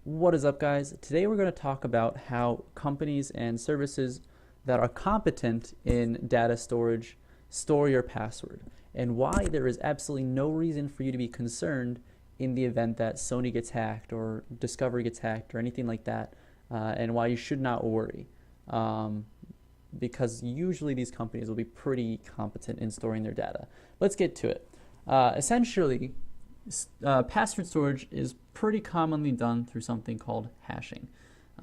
What is up, guys? Today we're going to talk about how companies and services that are competent in data storage store your password, and why there is absolutely no reason for you to be concerned in the event that Sony gets hacked or Discovery gets hacked or anything like that, and why you should not worry. Um, because usually these companies will be pretty competent in storing their data. Let's get to it. Essentially, password storage is pretty commonly done through something called hashing.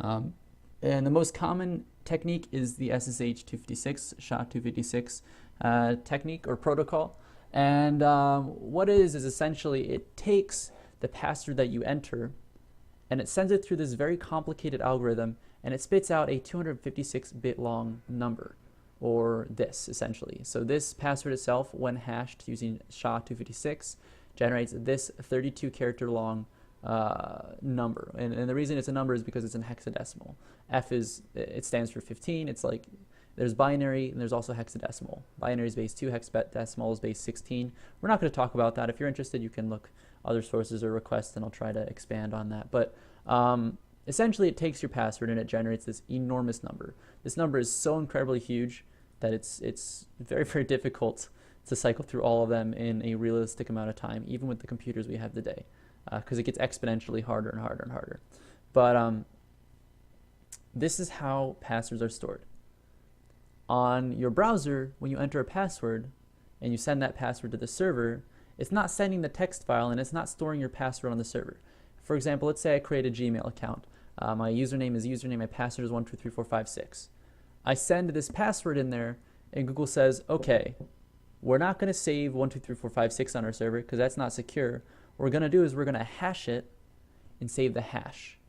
Um, and the most common technique is the SSH-256, SHA-256 technique or protocol. And what it is essentially it takes the password that you enter and it sends it through this very complicated algorithm and it spits out a 256-bit long number, or this essentially. So this password itself, when hashed using SHA-256, generates this 32 character long number. And the reason it's a number is because it's in hexadecimal. It stands for 15. It's like there's binary and there's also hexadecimal. Binary is base 2, hexadecimal is base 16. We're not going to talk about that. If you're interested, you can look other sources or requests and I'll try to expand on that. But essentially it takes your password and it generates this enormous number. This number is so incredibly huge that it's very, very difficult to cycle through all of them in a realistic amount of time, even with the computers we have today, because it gets exponentially harder and harder and harder. But this is how passwords are stored. On your browser, when you enter a password and you send that password to the server, it's not sending the text file and it's not storing your password on the server. For example, let's say I create a Gmail account. My username is username, my password is 123456. I send this password in there and Google says, okay, we're not going to save 123456 on our server because that's not secure. What we're going to do is we're going to hash it and save the hash.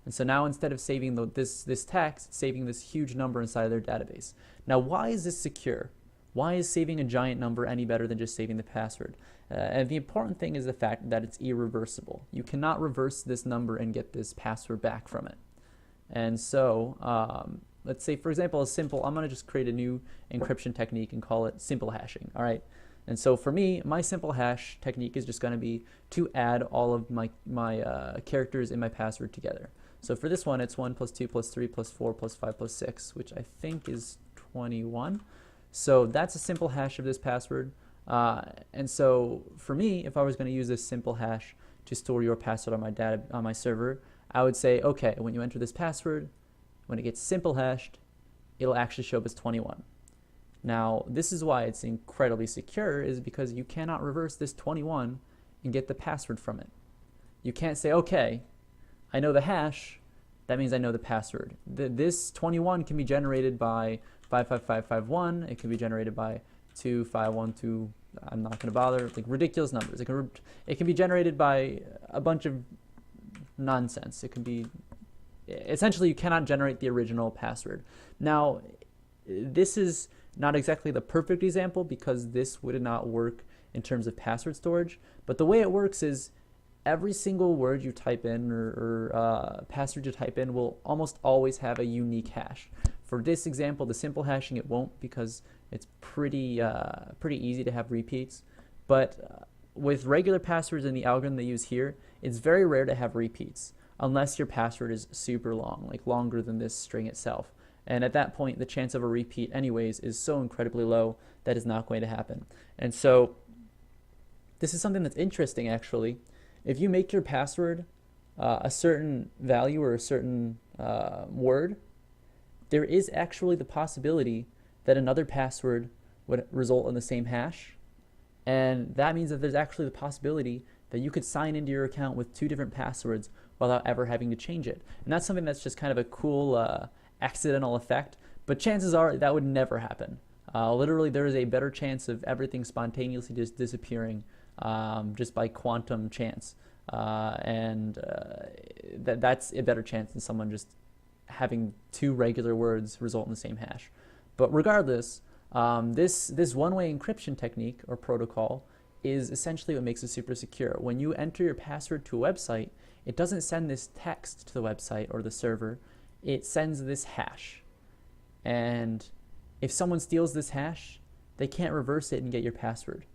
And so now instead of saving this text, it's saving this huge number inside of their database. Now, why is this secure? Why is saving a giant number any better than just saving the password? And the important thing is the fact that it's irreversible. You cannot reverse this number and get this password back from it. And so let's say, for example, I'm going to just create a new encryption technique and call it simple hashing. All right. And so for me, my simple hash technique is just going to be to add all of my characters in my password together. So for this one, it's 1 plus 2 plus 3 plus 4 plus 5 plus 6, which I think is 21. So that's a simple hash of this password. And so for me, if I was going to use this simple hash to store your password on my server, I would say, okay, when you enter this password, when it gets simple hashed, it'll actually show up as 21. Now, this is why it's incredibly secure, is because you cannot reverse this 21 and get the password from it. You can't say, okay, I know the hash, that means I know the password. This 21 can be generated by 55551, it can be generated by 2512, I'm not going to bother, like ridiculous numbers. It can be generated by a bunch of nonsense. It can be, essentially you cannot generate the original password. Now, this is not exactly the perfect example because this would not work in terms of password storage, but the way it works is every single word you type in or password you type in will almost always have a unique hash. For this example, the simple hashing, it won't because it's pretty easy to have repeats. But with regular passwords in the algorithm they use here, it's very rare to have repeats unless your password is super long, like longer than this string itself. And at that point, the chance of a repeat anyways is so incredibly low that is not going to happen. And so this is something that's interesting actually. If you make your password a certain value or a certain word, there is actually the possibility that another password would result in the same hash. And that means that there's actually the possibility that you could sign into your account with 2 different passwords without ever having to change it. And that's something that's just kind of a cool accidental effect, but chances are that would never happen. Literally, there is a better chance of everything spontaneously just disappearing just by quantum chance. That's a better chance than someone just having 2 regular words result in the same hash. But regardless, this one-way encryption technique or protocol is essentially what makes it super secure. When you enter your password to a website, it doesn't send this text to the website or the server. It sends this hash. And if someone steals this hash, they can't reverse it and get your password.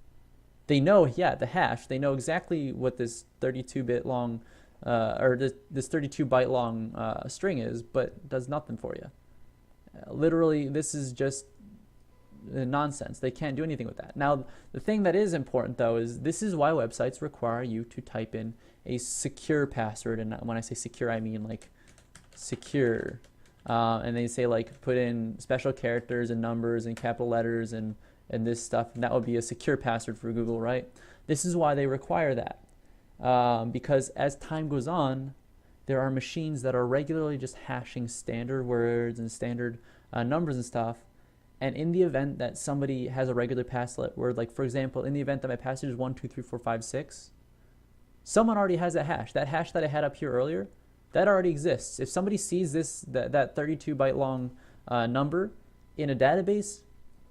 They know, yeah, the hash. They know exactly what this 32-bit long or this 32 byte long string is, but does nothing for you. Literally, this is just nonsense. They can't do anything with that. Now, the thing that is important though is this is why websites require you to type in a secure password. And when I say secure, I mean like secure. And they say like put in special characters and numbers and capital letters and this stuff, and that would be a secure password for Google, right? This is why they require that. Because as time goes on, there are machines that are regularly just hashing standard words and standard numbers and stuff. And in the event that somebody has a regular password, like for example, in the event that my password is 1, 2, 3, 4, 5, 6, someone already has that hash. That hash that I had up here earlier, that already exists. If somebody sees that 32 byte long number in a database,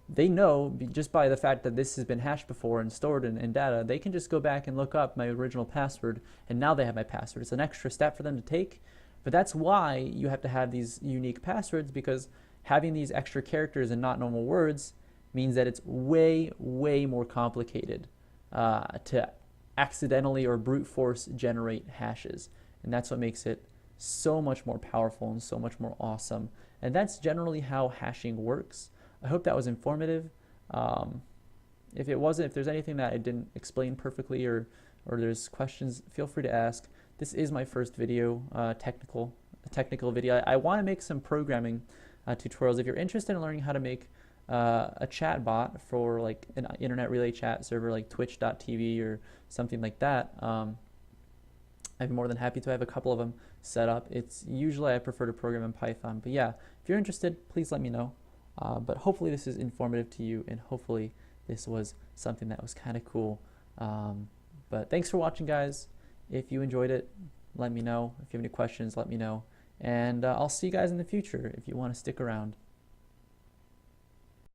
they know just by the fact that this has been hashed before and stored in data, they can just go back and look up my original password, and now they have my password. It's an extra step for them to take, but that's why you have to have these unique passwords, because having these extra characters and not normal words means that it's way, way more complicated to accidentally or brute force generate hashes. And that's what makes it so much more powerful and so much more awesome. And that's generally how hashing works. I hope that was informative. If it wasn't, if there's anything that I didn't explain perfectly or there's questions, feel free to ask. This is my first video, technical video. I want to make some programming tutorials. If you're interested in learning how to make a chat bot for like an internet relay chat server like twitch.tv or something like that, I'd be more than happy to have a couple of them set up. It's usually I prefer to program in Python, but yeah, if you're interested, please let me know. But hopefully this is informative to you, and hopefully this was something that was kind of cool. But thanks for watching, guys. If you enjoyed it, let me know. If you have any questions, let me know. And I'll see you guys in the future if you want to stick around.